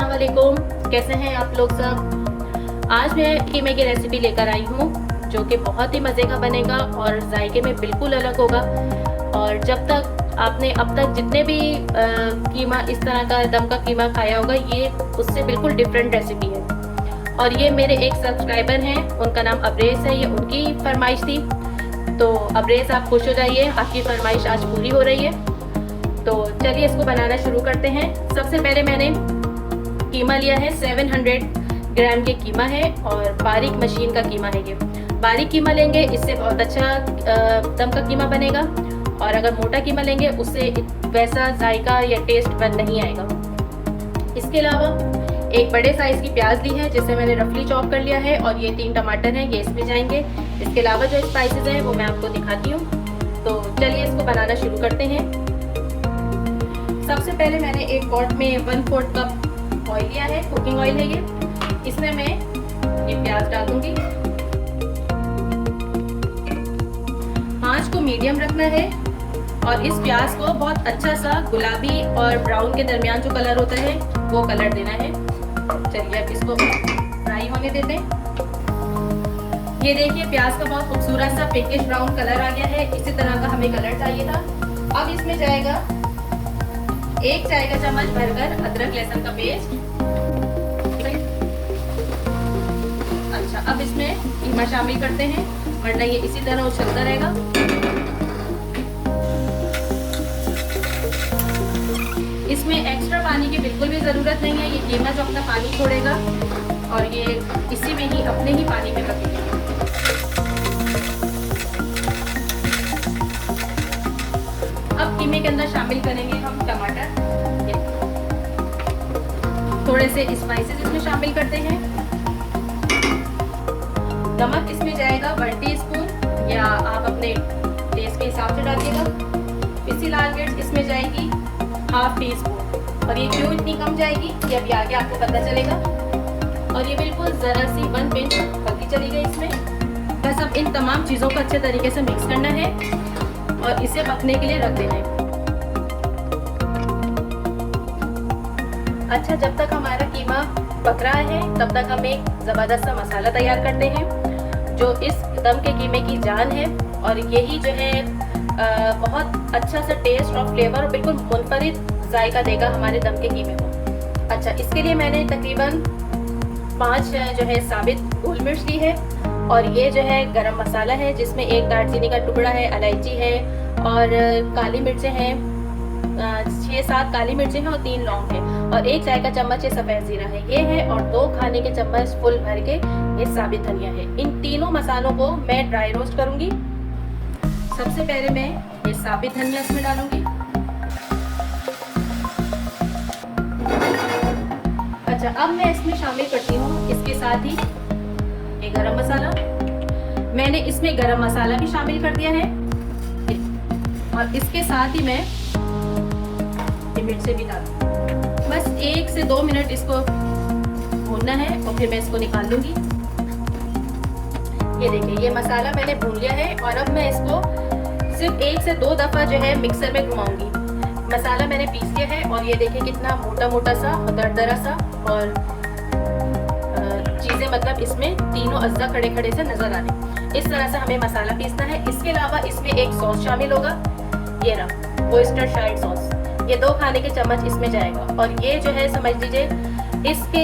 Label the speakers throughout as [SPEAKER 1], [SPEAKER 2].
[SPEAKER 1] अस्सलाम वालेकुम, कैसे हैं आप लोग सब। आज मैं कीमे की रेसिपी लेकर आई हूँ जो कि बहुत ही मज़े का बनेगा और जायके में बिल्कुल अलग होगा। और जब तक आपने अब तक जितने भी कीमा इस तरह का दम का कीमा खाया होगा, ये उससे बिल्कुल डिफरेंट रेसिपी है। और ये मेरे एक सब्सक्राइबर हैं, उनका नाम अब्रेस है, ये उनकी फरमाइश थी। तो अब्रेस आप खुश हो जाइए, आपकी फरमाइश आज पूरी हो रही है। तो चलिए इसको बनाना शुरू करते हैं। सबसे पहले मैंने कीमा लिया है, 700 ग्राम के कीमा है और बारीक मशीन का कीमा है। ये बारीक कीमा लेंगे, इससे बहुत अच्छा दम का कीमा बनेगा। और अगर मोटा कीमा लेंगे उससे वैसा जायका या टेस्ट बन नहीं आएगा। इसके अलावा एक बड़े साइज़ की प्याज ली है जिसे मैंने रफली चॉप कर लिया है, और ये 3 टमाटर हैं, ये इसमें जाएंगे। इसके अलावा जो स्पाइसेस हैं वो मैं आपको दिखाती हूँ। तो चलिए इसको बनाना शुरू करते हैं। सबसे पहले मैंने एक पॉट में 1/4 कप ऑयल लिया है, कुकिंग ऑयल है ये। इसमें मैं ये प्याज डाल दूंगी। आंच को मीडियम रखना है और इस प्याज को बहुत अच्छा सा गुलाबी और ब्राउन के दरमियान जो कलर होता है वो कलर देना है। चलिए अब इसको फ्राई होने देते हैं। ये देखिए प्याज का बहुत खूबसूरत सा पिंकिश ब्राउन कलर आ गया है। इसी तरह का हमें कलर चाहिए था। अब इसमें जाएगा 1 चाय का चम्मच भरकर अदरक लहसुन का पेस्ट। अच्छा, अब इसमें कीमा शामिल करते हैं, वरना ये इसी तरह उछलता रहेगा। इसमें एक्स्ट्रा पानी की बिल्कुल भी ज़रूरत नहीं है। ये कीमा जो अपना पानी छोड़ेगा और ये इसी में ही अपने ही पानी में पकेगा। अब कीमे के अंदर शामिल करेंगे हम टमाटर। थोड़े से स्पाइसेस इसमें शामिल करते हैं। नमक इसमें जाएगा 1 टीस्पून, या आप अपने टेस्ट के हिसाब से डालिएगा। पिसी लाल मिर्च इसमें जाएगी 1/2 टीस्पून, और ये क्यों इतनी कम जाएगी ये अभी आगे आपको पता चलेगा। और ये बिल्कुल ज़रा सी 1 पिंच हल्दी चली गई इसमें। बस अब इन तमाम चीज़ों को अच्छे तरीके से मिक्स करना है और इसे पकने के लिए रख देना है। अच्छा, जब तक हमारा कीमा पक रहा है तब तक हम एक ज़बरदस्त सा मसाला तैयार करते हैं जो इस दम के कीमे की जान है। और यही जो है बहुत अच्छा सा टेस्ट और फ्लेवर और बिल्कुल मुनफरिद जायका देगा हमारे दम के कीमे को। अच्छा, इसके लिए मैंने तकरीबन 5 जो है साबित गोल मिर्च ली है, और ये जो है गरम मसाला है जिसमें 1 दालचीनी का टुकड़ा है, इलायची है और काली मिर्चें हैं, 6-7 काली मिर्चें हैं और 3 लौंग है, और 1 चाय का चम्मच ये सफ़ेद जीरा है ये है, और 2 खाने के चम्मच फुल भर के ये साबित धनिया है। इन तीनों मसालों को मैं ड्राई रोस्ट करूंगी। सबसे पहले मैं ये साबित धनिया इसमें डालूंगी। अच्छा, अब मैं इसमें शामिल करती हूँ इसके साथ ही ये गरम मसाला। मैंने इसमें गरम मसाला भी शामिल कर दिया है, और इसके साथ ही मैं ये मिर्चें भी डालूंगी। बस 1 से 2 मिनट इसको भूनना है और फिर मैं इसको निकाल लूंगी। ये देखिए ये मसाला मैंने भून लिया है, और अब मैं इसको सिर्फ 1 से 2 दफ़ा जो है मिक्सर में घुमाऊंगी। मसाला मैंने पीस लिया है, और ये देखिए कितना मोटा मोटा सा और दरदरा सा, और चीज़ें मतलब इसमें तीनों अज्जा खड़े खड़े से नज़र आने। इस तरह से हमें मसाला पीसना है। इसके अलावा इसमें एक सॉस शामिल होगा, ये रहा वोस्टरशायर सॉस। ये 2 खाने के चम्मच इसमें जाएगा, और ये जो है समझ लीजिए इसके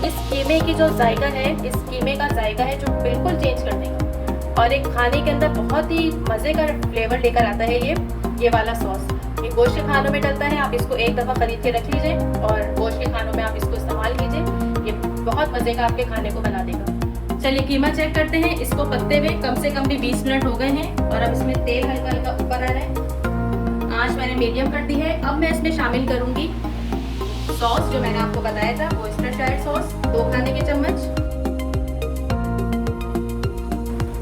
[SPEAKER 1] इस कीमे की जो जायका है, इस कीमे का जायका है जो बिल्कुल चेंज कर देगा, और एक खाने के अंदर बहुत ही मज़े का फ्लेवर लेकर आता है ये वाला सॉस। ये गोश्त के खानों में डलता है, आप इसको एक दफ़ा खरीद के रख लीजिए और गोश्त के खानों में आप इसको इस्तेमाल कीजिए। ये बहुत मज़े का आपके खाने को बना देगा। चलिए कीमा चेक करते हैं। इसको पकते हुए कम से कम भी 20 मिनट हो गए हैं, और अब इसमें तेल हल्का हल्का ऊपर आ रहा है। आँच मैंने मीडियम कर दी है। अब मैं इसमें शामिल करूंगी सॉस जो मैंने आपको बताया था, वोस्टरशायर सॉस 2 खाने के चम्मच,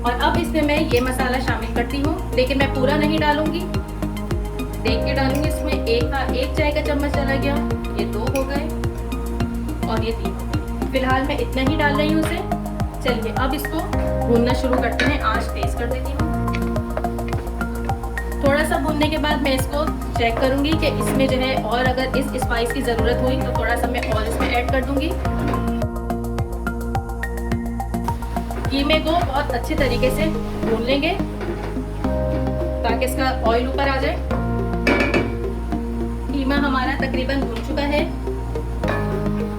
[SPEAKER 1] और अब इसमें मैं ये मसाला शामिल करती हूँ, लेकिन मैं पूरा नहीं डालूंगी, देख के डालूंगी। इसमें 1 चाय का चम्मच चला गया, ये 2 हो गए और ये 3 हो गए। फिलहाल मैं इतना ही डाल रही हूँ इसे। चलिए अब इसको भूनना शुरू करते हैं। आँच तेज कर देती हूँ। थोड़ा सा भूनने के बाद मैं इसको चेक करूंगी कि इसमें जो है और अगर इस स्पाइस की ज़रूरत हुई तो थोड़ा सा मैं और इसमें ऐड कर दूंगी। कीमे को बहुत अच्छे तरीके से भून लेंगे ताकि इसका ऑयल ऊपर आ जाए। कीमा हमारा तकरीबन भून चुका है,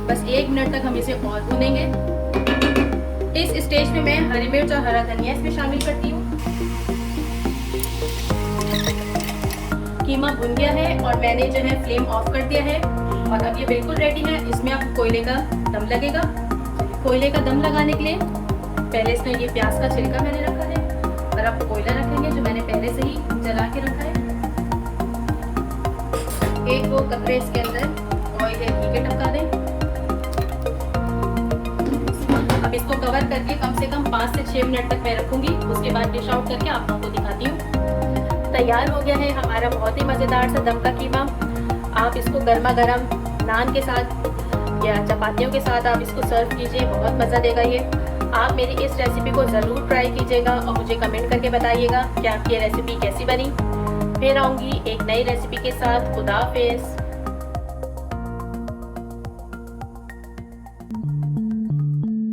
[SPEAKER 1] बस 1 मिनट तक हम इसे और भूनेंगे। इस स्टेज पे मैं हरी मिर्च और हरा धनिया इसमें शामिल करती हूँ। कीमा भुन गया है और मैंने जो है फ्लेम ऑफ कर दिया है और अब ये बिल्कुल रेडी है। इसमें अब कोयले का दम लगेगा। कोयले का दम लगाने के लिए पहले इसमें ये प्याज का छिलका मैंने रखा है और अब कोयला रखेंगे जो मैंने पहले से ही जला के रखा है। 1-2 कतरे इसके अंदर ऑयल या घी के टपका दें। अब इसको कवर करके कम से कम 5 से 6 मिनट तक मैं रखूंगी। उसके बाद डिश आउट करके आप लोगों को दिखाती हूँ। तैयार हो गया है हमारा बहुत ही मज़ेदार सा दम का कीमा। आप इसको गर्मा गर्म नान के साथ या चपातियों के साथ आप इसको सर्व कीजिए, बहुत मज़ा देगा ये। आप मेरी इस रेसिपी को ज़रूर ट्राई कीजिएगा और मुझे कमेंट करके बताइएगा कि आपकी ये रेसिपी कैसी बनी। फिर आऊँगी एक नई रेसिपी के साथ। खुदा हाफिज़।